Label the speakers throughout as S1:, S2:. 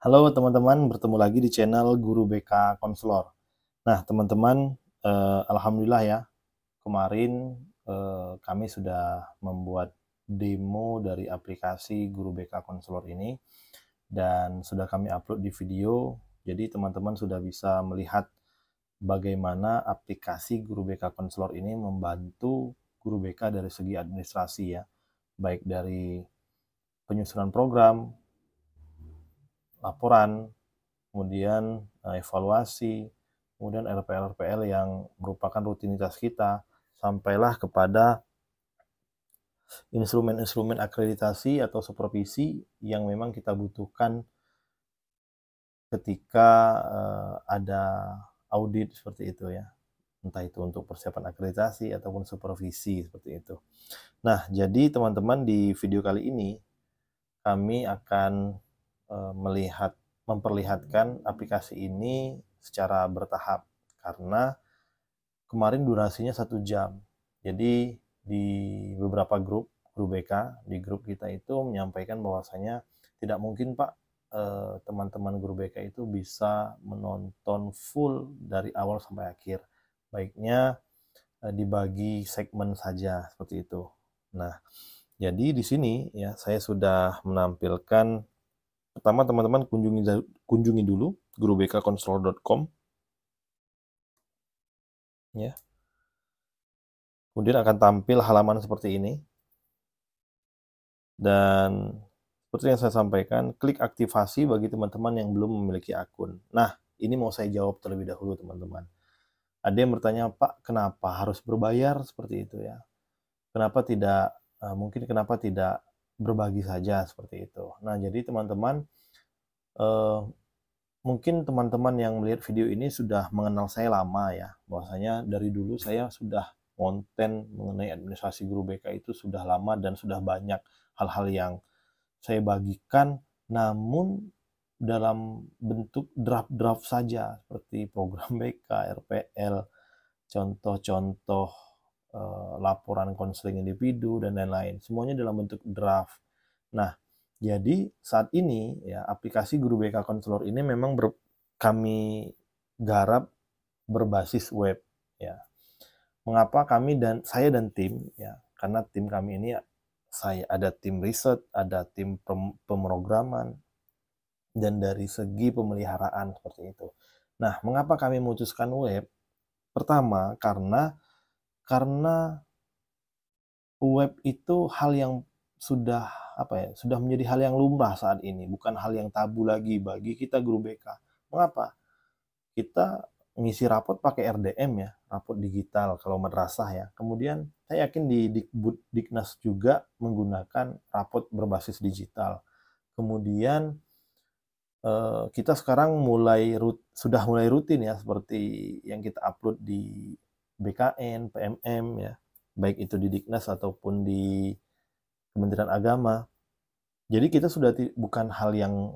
S1: Halo teman-teman, bertemu lagi di channel Guru BK Konselor. Nah teman-teman, alhamdulillah ya, kemarin kami sudah membuat demo dari aplikasi Guru BK Konselor ini dan sudah kami upload di video. Jadi teman-teman sudah bisa melihat bagaimana aplikasi Guru BK Konselor ini membantu Guru BK dari segi administrasi ya, baik dari penyusunan program, laporan, kemudian evaluasi, kemudian RPL-RPL yang merupakan rutinitas kita, sampailah kepada instrumen-instrumen akreditasi atau supervisi yang memang kita butuhkan ketika ada audit seperti itu ya. Entah itu untuk persiapan akreditasi ataupun supervisi seperti itu. Nah, jadi teman-teman di video kali ini kami akan memperlihatkan aplikasi ini secara bertahap karena kemarin durasinya 1 jam. Jadi di beberapa grup BK, di grup kita itu menyampaikan bahwasanya tidak mungkin Pak, teman-teman guru BK itu bisa menonton full dari awal sampai akhir. Baiknya dibagi segmen saja seperti itu. Nah, jadi di sini ya saya sudah menampilkan. Pertama teman-teman kunjungi dulu gurubkkonselor.com ya. Kemudian akan tampil halaman seperti ini. Dan seperti yang saya sampaikan, klik aktivasi bagi teman-teman yang belum memiliki akun. Nah, ini mau saya jawab terlebih dahulu teman-teman. Ada yang bertanya, Pak, kenapa harus berbayar seperti itu ya? Kenapa tidak, kenapa tidak berbagi saja seperti itu? Nah, jadi teman-teman, eh, mungkin teman-teman yang melihat video ini sudah mengenal saya lama ya, bahwasanya dari dulu saya sudah konten mengenai administrasi guru BK itu sudah lama dan sudah banyak hal-hal yang saya bagikan, namun dalam bentuk draft-draft saja, seperti program BK, RPL, contoh-contoh laporan konseling individu, dan lain-lain. Semuanya dalam bentuk draft. Nah, jadi saat ini ya aplikasi Guru BK Konselor ini memang kami garap berbasis web ya. Mengapa kami dan saya dan tim ya? Karena tim kami ini saya ada tim riset, ada tim pemrograman, dan dari segi pemeliharaan seperti itu. Nah, mengapa kami memutuskan web? Pertama, karena web itu hal yang sudah sudah menjadi hal yang lumrah saat ini, bukan hal yang tabu lagi bagi kita guru BK. Mengapa? Kita ngisi rapot pakai RDM ya, rapot digital kalau madrasah ya. Kemudian saya yakin di Diknas juga menggunakan rapot berbasis digital. Kemudian kita sekarang sudah mulai rutin ya, seperti yang kita upload di BKN, PMM ya, baik itu di Diknas ataupun di Kementerian Agama. Jadi kita sudah bukan hal yang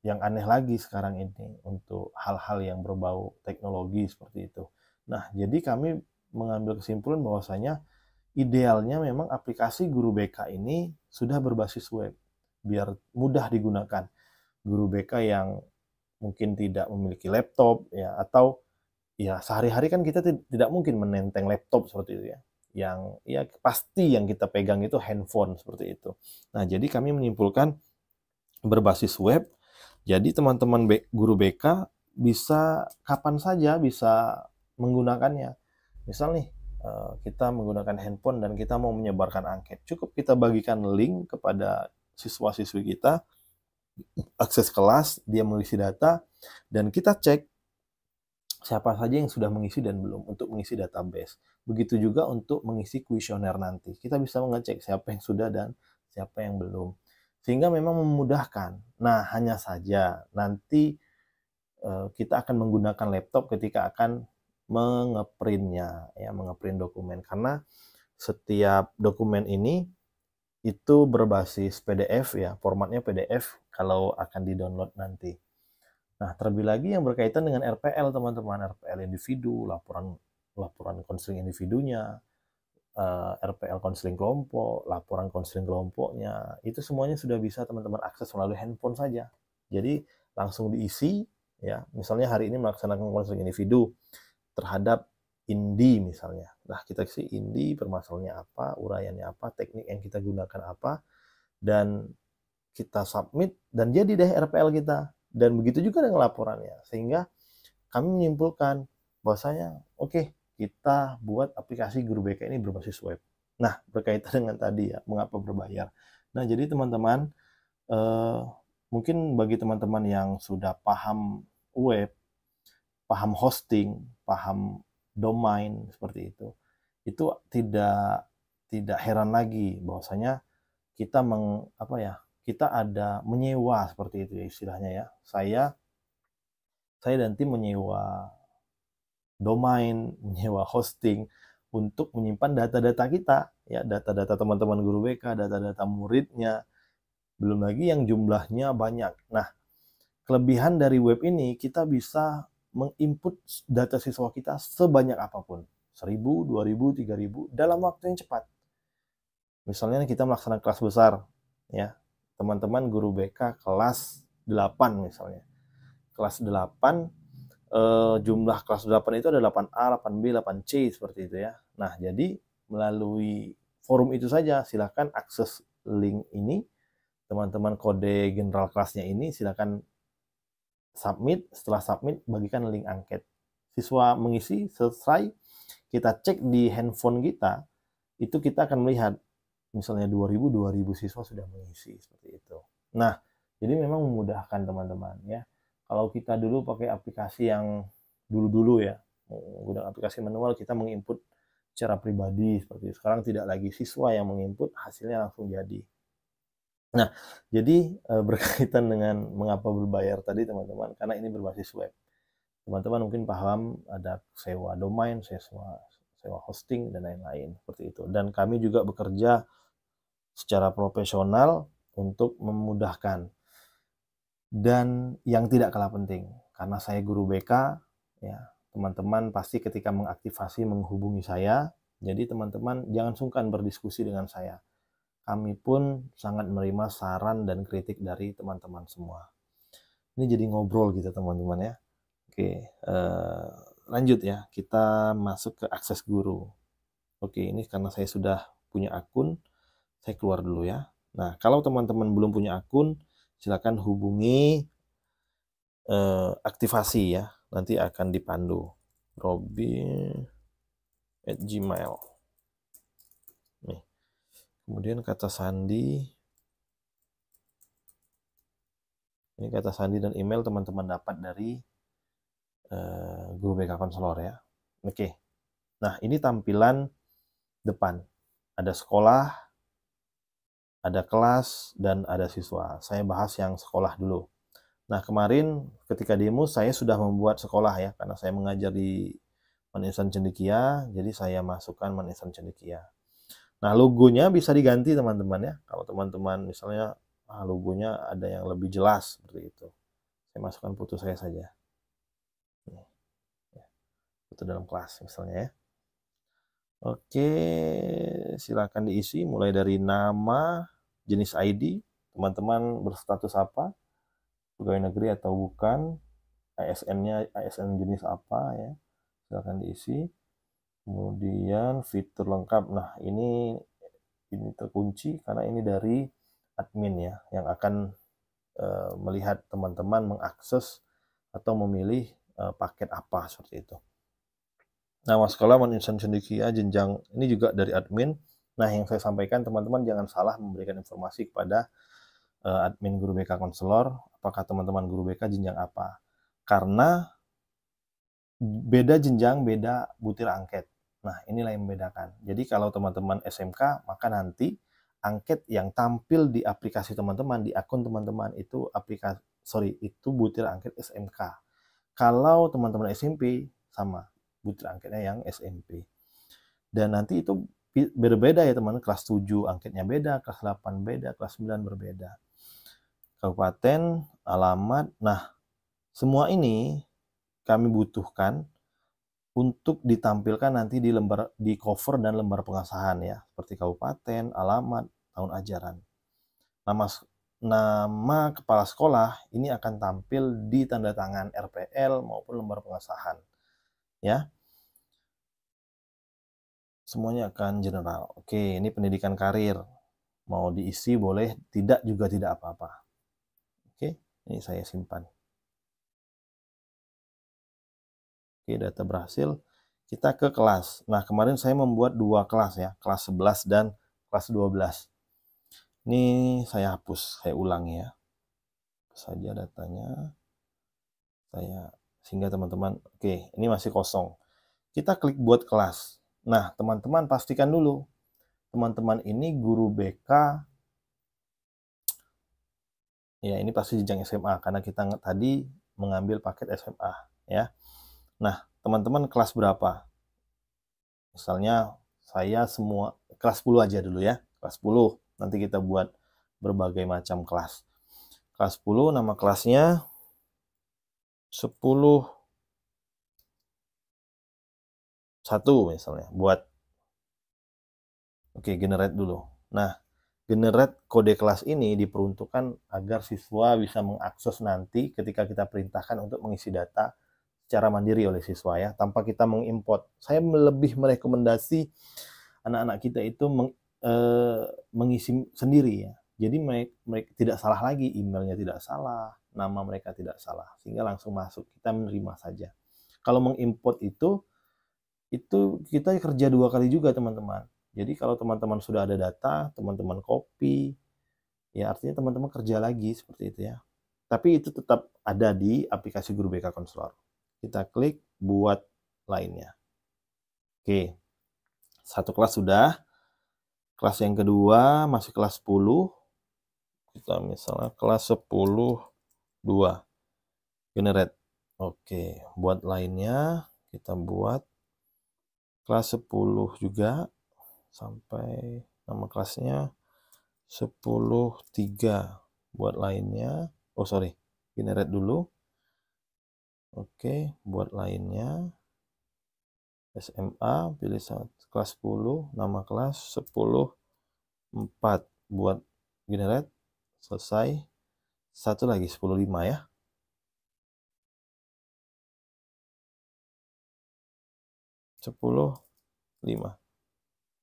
S1: aneh lagi sekarang ini untuk hal-hal yang berbau teknologi seperti itu. Nah, jadi kami mengambil kesimpulan bahwasanya idealnya memang aplikasi Guru BK ini sudah berbasis web biar mudah digunakan. Guru BK yang mungkin tidak memiliki laptop ya, atau ya sehari-hari kan kita tidak mungkin menenteng laptop seperti itu ya. Yang ya pasti yang kita pegang itu handphone seperti itu. Nah, jadi kami menyimpulkan berbasis web. Jadi teman-teman guru BK bisa kapan saja bisa menggunakannya. Misal nih kita menggunakan handphone dan kita mau menyebarkan angket. Cukup kita bagikan link kepada siswa-siswi kita, akses kelas, dia mengisi data, dan kita cek siapa saja yang sudah mengisi dan belum untuk mengisi database. Begitu juga untuk mengisi kuesioner nanti. Kita bisa mengecek siapa yang sudah dan siapa yang belum. Sehingga memang memudahkan. Nah, hanya saja nanti kita akan menggunakan laptop ketika akan mengeprintnya, ya, mengeprint dokumen. Karena setiap dokumen ini itu berbasis PDF ya, formatnya PDF kalau akan di-download nanti. Nah, terlebih lagi yang berkaitan dengan RPL, teman-teman, RPL individu, laporan konseling individunya, RPL konseling kelompok, laporan konseling kelompoknya, itu semuanya sudah bisa teman-teman akses melalui handphone saja. Jadi langsung diisi ya. Misalnya hari ini melaksanakan konseling individu terhadap INDI misalnya. Nah, kita isi INDI, permasalahannya apa, uraiannya apa, teknik yang kita gunakan apa, dan kita submit, dan jadi deh RPL kita. Dan begitu juga dengan laporannya. Sehingga kami menyimpulkan bahwasanya oke, kita buat aplikasi Guru BK ini berbasis web. Nah, berkaitan dengan tadi ya, mengapa berbayar. Nah, jadi teman-teman, mungkin bagi teman-teman yang sudah paham web, paham hosting, paham domain seperti itu tidak heran lagi bahwasanya kita kita ada menyewa seperti itu ya istilahnya ya. Saya dan tim menyewa domain, menyewa hosting untuk menyimpan data-data kita ya, data-data teman-teman guru BK, data-data muridnya, belum lagi yang jumlahnya banyak. Nah, kelebihan dari web ini kita bisa menginput data siswa kita sebanyak apapun, 1.000, 2.000, 3.000 dalam waktu yang cepat. Misalnya kita melaksanakan kelas besar ya, teman-teman guru BK kelas 8 misalnya. Kelas 8 jumlah kelas 8 itu ada 8A, 8B, 8C seperti itu ya. Nah, jadi melalui forum itu saja silakan akses link ini, teman-teman kode general kelasnya ini silakan submit, setelah submit bagikan link angket. Siswa mengisi, selesai, kita cek di handphone kita, itu kita akan melihat misalnya 2.000 siswa sudah mengisi seperti itu. Nah, jadi memang memudahkan teman-teman ya. Kalau kita dulu pakai aplikasi yang dulu-dulu ya, menggunakan aplikasi manual, kita menginput secara pribadi seperti itu. Sekarang tidak lagi, siswa yang menginput, hasilnya langsung jadi. Nah, jadi berkaitan dengan mengapa berbayar tadi teman-teman, karena ini berbasis web. Teman-teman mungkin paham ada sewa domain, sewa hosting, dan lain-lain seperti itu. Dan kami juga bekerja secara profesional untuk memudahkan. Dan yang tidak kalah penting, karena saya guru BK, ya teman-teman pasti ketika mengaktifasi menghubungi saya, jadi teman-teman jangan sungkan berdiskusi dengan saya. Kami pun sangat menerima saran dan kritik dari teman-teman semua. Ini jadi ngobrol gitu teman-teman ya. Oke, lanjut ya, kita masuk ke akses guru. Oke, ini karena saya sudah punya akun, saya keluar dulu ya. Nah, kalau teman-teman belum punya akun, silakan hubungi aktivasi ya, nanti akan dipandu. Robin@gmail. Nih. Kemudian kata sandi. Ini kata sandi dan email teman-teman dapat dari guru BK konselor ya. Oke. Nah, ini tampilan depan. Ada sekolah, ada kelas, dan ada siswa. Saya bahas yang sekolah dulu. Nah, kemarin ketika demo saya sudah membuat sekolah ya, karena saya mengajar di Maninsan Cendekia, jadi saya masukkan Maninsan Cendekia. Nah, logonya bisa diganti teman-teman ya. Kalau teman-teman misalnya logonya ada yang lebih jelas seperti itu. Saya masukkan foto saya saja. Foto dalam kelas misalnya ya. Oke, silakan diisi mulai dari nama, jenis ID, teman-teman berstatus apa, pegawai negeri atau bukan, ASN-nya ASN jenis apa ya, silakan diisi. Kemudian fitur lengkap. Nah, ini terkunci karena ini dari admin ya, yang akan melihat teman-teman mengakses atau memilih paket apa seperti itu. Nama sekolah Maninsan Cendekia jenjang ini juga dari admin. Nah, yang saya sampaikan teman-teman jangan salah memberikan informasi kepada admin guru BK konselor, apakah teman-teman guru BK jenjang apa. Karena beda jenjang, beda butir angket. Nah, inilah yang membedakan. Jadi kalau teman-teman SMK, maka nanti angket yang tampil di aplikasi teman-teman, di akun teman-teman itu itu butir angket SMK. Kalau teman-teman SMP, sama butir angketnya yang SMP. Dan nanti itu berbeda ya teman-teman, kelas 7 angketnya beda, kelas 8 beda, kelas 9 berbeda. Kabupaten, alamat, nah semua ini kami butuhkan untuk ditampilkan nanti di cover dan lembar pengesahan ya, seperti kabupaten, alamat, tahun ajaran. nama kepala sekolah ini akan tampil di tanda tangan RPL maupun lembar pengesahan. Ya. Semuanya akan general. Oke, ini pendidikan karir. Mau diisi boleh, tidak juga tidak apa-apa. Oke, ini saya simpan. Oke, data berhasil. Kita ke kelas. Nah, kemarin saya membuat 2 kelas ya, kelas 11 dan kelas 12. Ini saya hapus, saya ulangi ya. Hapus saja datanya. Sehingga teman-teman, oke, ini masih kosong. Kita klik buat kelas. Nah, teman-teman pastikan dulu, teman-teman ini guru BK, ya ini pasti jenjang SMA, karena kita tadi mengambil paket SMA, ya. Nah, teman-teman kelas berapa? Misalnya, saya semua, kelas 10 aja dulu ya, kelas 10, nanti kita buat berbagai macam kelas. Kelas 10, nama kelasnya 10 1 misalnya, buat, oke, generate dulu. Nah, generate kode kelas ini diperuntukkan agar siswa bisa mengakses nanti ketika kita perintahkan untuk mengisi data secara mandiri oleh siswa ya, tanpa kita mengimport. Saya lebih merekomendasi anak-anak kita itu mengisi sendiri ya. Jadi mereka tidak salah lagi, emailnya tidak salah, nama mereka tidak salah, sehingga langsung masuk, kita menerima saja. Kalau mengimport itu kita kerja 2 kali juga teman-teman. Jadi kalau teman-teman sudah ada data, teman-teman copy, ya artinya teman-teman kerja lagi seperti itu ya. Tapi itu tetap ada di aplikasi Guru BK Konselor. Kita klik buat lainnya. Oke, 1 kelas sudah. Kelas yang kedua masih kelas 10. Kita misalnya kelas 10 2. Generate. Oke, buat lainnya kita buat kelas 10 juga sampai nama kelasnya 10.3. Buat lainnya, generate dulu. Oke, buat lainnya SMA, pilih kelas 10, nama kelas 10.4. Buat generate, selesai. 1 lagi 10.5 ya. 10.5.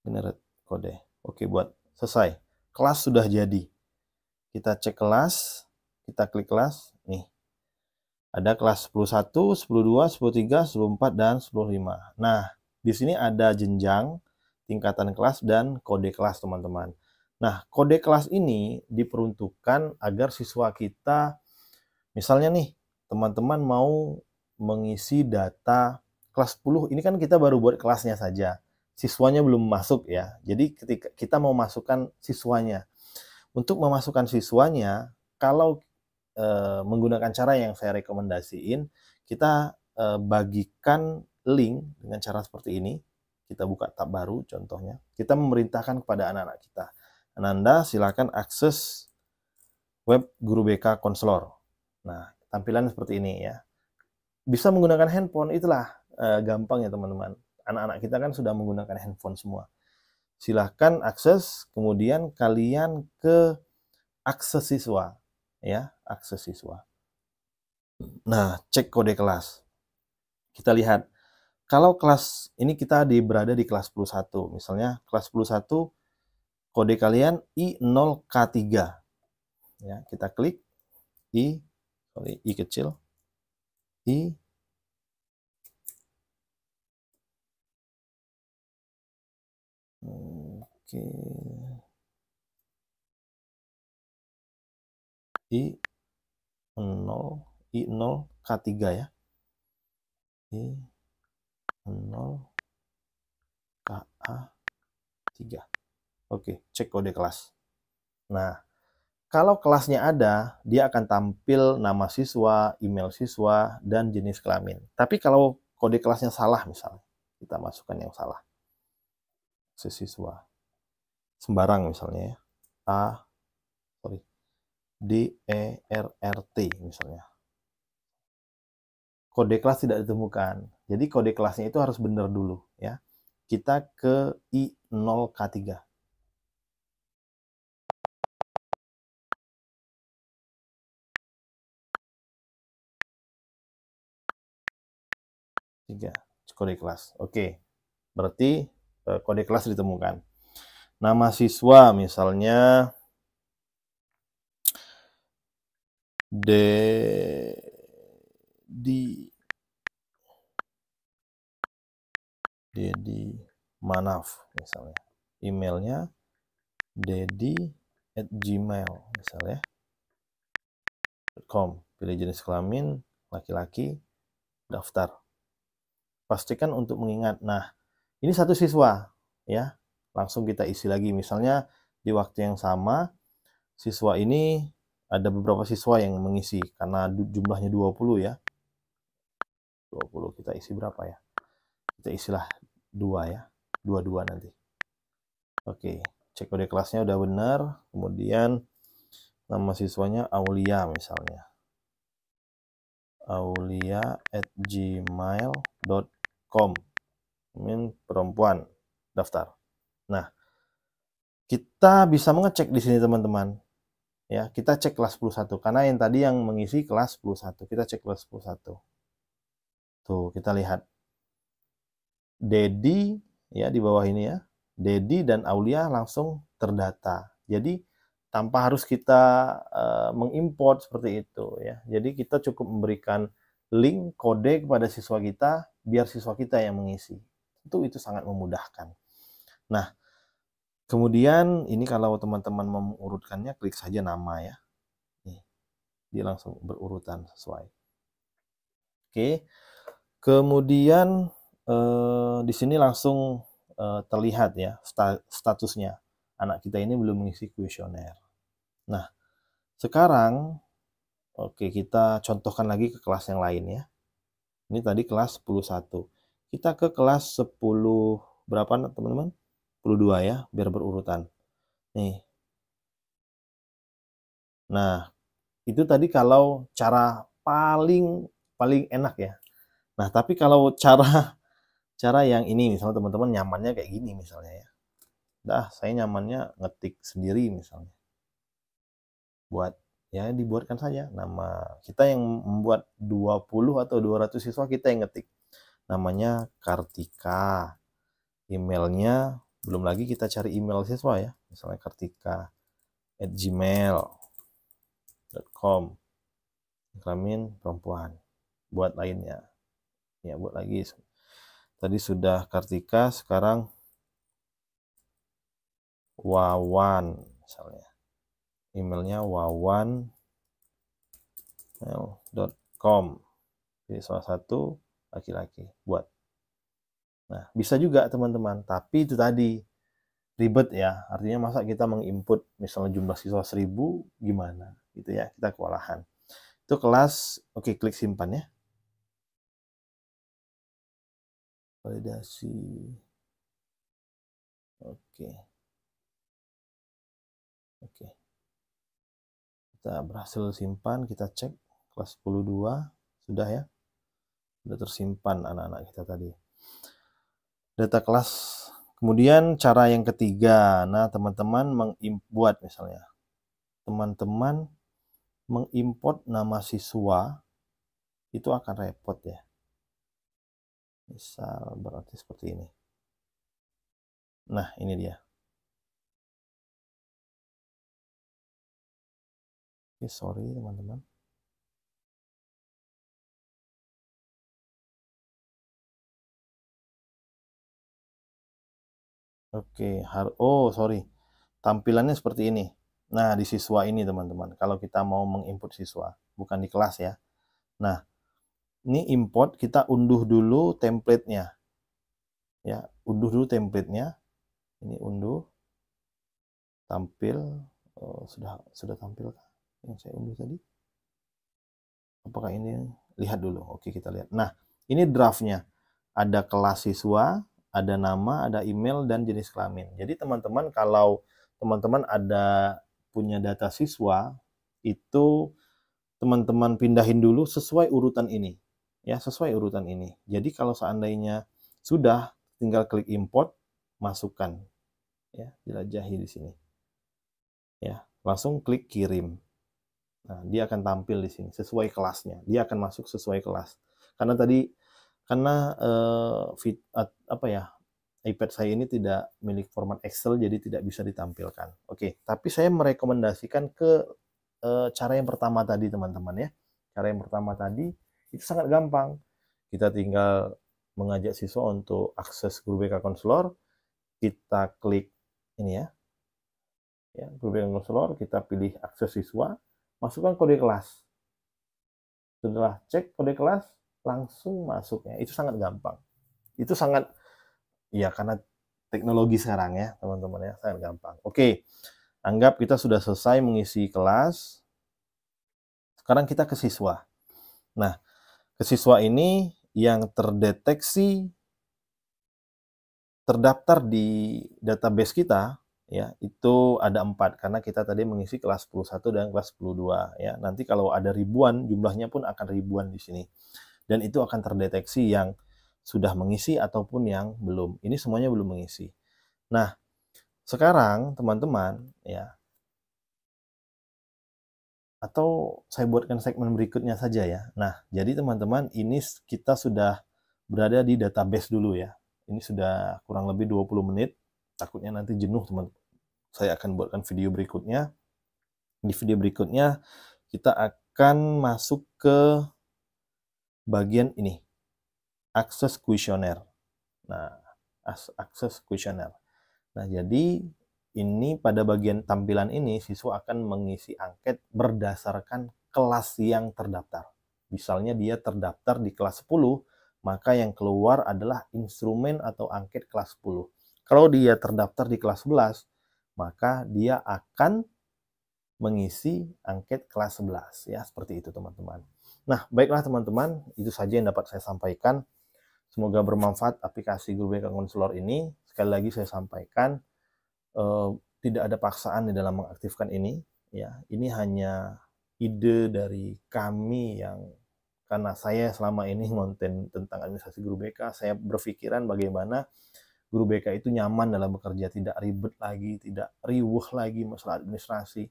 S1: Generate kode. Oke, buat selesai. Kelas sudah jadi. Kita cek kelas, kita klik kelas, nih. Ada kelas 10.1, 10.2, 10.3, 10.4, dan 10.5. Nah, di sini ada jenjang, tingkatan kelas, dan kode kelas, teman-teman. Nah, kode kelas ini diperuntukkan agar siswa kita, misalnya nih, teman-teman mau mengisi data kelas 10, ini kan kita baru buat kelasnya saja. Siswanya belum masuk ya. Jadi ketika kita mau masukkan siswanya. Untuk memasukkan siswanya, kalau menggunakan cara yang saya rekomendasiin, kita bagikan link dengan cara seperti ini. Kita buka tab baru contohnya. Kita memerintahkan kepada anak-anak kita, Ananda silakan akses web Guru BK Konselor. Nah, tampilan seperti ini ya. Bisa menggunakan handphone, itulah gampang ya teman-teman. Anak-anak kita kan sudah menggunakan handphone semua. Silahkan akses, kemudian kalian ke akses siswa. Ya, akses siswa. Nah, cek kode kelas. Kita lihat, kalau kelas ini kita berada di kelas 10.1. Misalnya kelas 10.1, kode kalian I0K3. Ya, kita klik I kecil, I. Oke. I0K3 ya. I0KA3. Oke, cek kode kelas. Nah, kalau kelasnya ada, dia akan tampil nama siswa, email siswa, dan jenis kelamin. Tapi kalau kode kelasnya salah misalnya, kita masukkan yang salah. Siswa. Sembarang misalnya ya. DERRT misalnya. Kode kelas tidak ditemukan. Jadi kode kelasnya itu harus benar dulu ya. Kita ke I0K3. 3. Kode kelas. Oke. Berarti kode kelas ditemukan. Nama siswa misalnya Dedi Manaf misalnya. Emailnya dedi@gmail misalnya. .com. Pilih jenis kelamin laki-laki, daftar. Pastikan untuk mengingat. Nah, ini satu siswa ya. Langsung kita isi lagi. Misalnya di waktu yang sama siswa ini ada beberapa siswa yang mengisi karena jumlahnya 20 ya. 20 kita isi berapa ya? Kita isilah 2 ya. 22 nanti. Oke, cek kode kelasnya udah benar. Kemudian nama siswanya Aulia misalnya. aulia@gmail.com. Perempuan, daftar. Nah, kita bisa mengecek di sini teman-teman. Ya, kita cek kelas 11 karena yang tadi yang mengisi kelas 11. Kita cek kelas 11. Tuh, kita lihat. Dedi ya di bawah ini ya. Dedi dan Aulia langsung terdata. Jadi tanpa harus kita mengimport seperti itu ya. Jadi kita cukup memberikan link kode kepada siswa kita biar siswa kita yang mengisi. Itu sangat memudahkan. Nah, kemudian ini kalau teman-teman mau mengurutkannya klik saja nama ya. Nih, dia langsung berurutan sesuai. Oke. Kemudian di sini langsung terlihat ya statusnya. Anak kita ini belum mengisi kuesioner. Nah, sekarang oke, kita contohkan lagi ke kelas yang lain ya. Ini tadi kelas 11. Kita ke kelas 10 berapa teman-teman? 12 ya, biar berurutan. Nih. Nah, itu tadi kalau cara paling enak ya. Nah, tapi kalau cara yang ini misalnya teman-teman nyamannya kayak gini misalnya ya. Saya nyamannya ngetik sendiri misalnya. Buat ya dibuatkan saja nama. Kita yang membuat 20 atau 200 siswa kita yang ngetik. Namanya Kartika. Emailnya belum lagi kita cari email siswa ya. Misalnya kartika@gmail.com. Kelamin perempuan. Buat lainnya. Ya, buat lagi. Tadi sudah Kartika, sekarang Wawan misalnya. Emailnya wawan@gmail.com. Jadi salah satu laki-laki buat. Nah, bisa juga teman-teman, tapi itu tadi ribet ya. Artinya masa kita menginput misalnya jumlah siswa 1000 gimana gitu ya, kita kewalahan. Itu kelas, oke, klik simpan ya. Validasi. Oke. Kita berhasil simpan, kita cek kelas 102 sudah ya. Sudah tersimpan anak-anak kita tadi. Data kelas. Kemudian cara yang ketiga, nah teman-teman mengimport misalnya. Teman-teman mengimport nama siswa itu akan repot ya. Misal berarti seperti ini. Nah, ini dia. Oke, sorry teman-teman. Oke, sorry. Tampilannya seperti ini. Nah, di siswa ini teman-teman. Kalau kita mau menginput siswa, bukan di kelas ya. Nah, ini import, kita unduh dulu template-nya. Ya, unduh dulu template-nya. Ini unduh. Tampil. Oh, sudah tampil yang saya unduh tadi? Apakah ini? Lihat dulu. Oke, kita lihat. Nah, ini draft-nya. Ada kelas siswa, ada nama, ada email, dan jenis kelamin. Jadi teman-teman kalau teman-teman ada punya data siswa, itu teman-teman pindahin dulu sesuai urutan ini. Ya, sesuai urutan ini. Jadi kalau seandainya sudah, tinggal klik import, masukkan. Ya, jelajahi di sini. Ya, langsung klik kirim. Nah, dia akan tampil di sini sesuai kelasnya. Dia akan masuk sesuai kelas. Karena tadi karena apa ya, iPad saya ini tidak milik format Excel, jadi tidak bisa ditampilkan. Oke, tapi saya merekomendasikan ke cara yang pertama tadi, teman-teman ya. Cara yang pertama tadi itu sangat gampang. Kita tinggal mengajak siswa untuk akses Guru BK Konselor. Kita klik ini ya, Guru BK Konselor, kita pilih akses siswa, masukkan kode kelas. Setelah cek kode kelas, langsung masuknya. Itu sangat gampang. Itu sangat, ya karena teknologi sekarang ya, teman-teman ya, sangat gampang. Oke, anggap kita sudah selesai mengisi kelas. Sekarang kita ke siswa. Nah, ke siswa ini yang terdeteksi terdaftar di database kita ya, itu ada 4 karena kita tadi mengisi kelas 11 dan kelas 12 ya. Nanti kalau ada ribuan, jumlahnya pun akan ribuan di sini. Dan itu akan terdeteksi yang sudah mengisi ataupun yang belum. Ini semuanya belum mengisi. Nah, sekarang teman-teman ya, atau saya buatkan segmen berikutnya saja ya. Nah, jadi teman-teman, ini kita sudah berada di database dulu ya. Ini sudah kurang lebih 20 menit. Takutnya nanti jenuh teman-teman. Saya akan buatkan video berikutnya. Di video berikutnya kita akan masuk ke bagian ini, akses kuesioner. Nah, akses kuesioner. Nah, jadi ini pada bagian tampilan ini siswa akan mengisi angket berdasarkan kelas yang terdaftar. Misalnya dia terdaftar di kelas 10, maka yang keluar adalah instrumen atau angket kelas 10. Kalau dia terdaftar di kelas 11, maka dia akan mengisi angket kelas 11 ya, seperti itu teman-teman. Nah, baiklah teman-teman, itu saja yang dapat saya sampaikan. Semoga bermanfaat aplikasi Guru BK Konselor ini. Sekali lagi saya sampaikan, tidak ada paksaan di dalam mengaktifkan ini ya. Ini hanya ide dari kami yang, karena saya selama ini konten tentang administrasi Guru BK, saya berpikiran bagaimana Guru BK itu nyaman dalam bekerja, tidak ribet lagi, tidak riuh lagi masalah administrasi.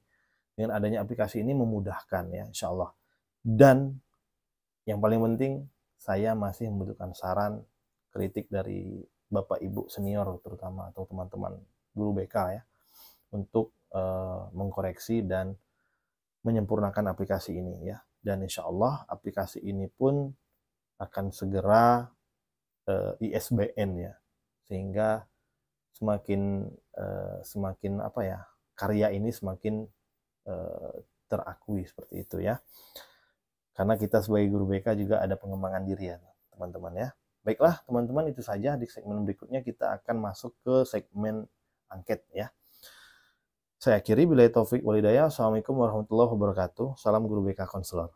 S1: Dengan adanya aplikasi ini memudahkan ya, insya Allah. Dan yang paling penting, saya masih membutuhkan saran, kritik dari Bapak Ibu senior terutama, atau teman-teman Guru BK ya, untuk mengkoreksi dan menyempurnakan aplikasi ini ya. Dan insya Allah aplikasi ini pun akan segera ISBN ya, sehingga semakin apa ya, karya ini semakin terakui seperti itu ya. Karena kita sebagai Guru BK juga ada pengembangan diri ya teman-teman ya. Baiklah teman-teman, itu saja. Di segmen berikutnya kita akan masuk ke segmen angket ya. Saya akhiri, billahi taufik walhidayah. Assalamualaikum warahmatullahi wabarakatuh. Salam Guru BK Konselor.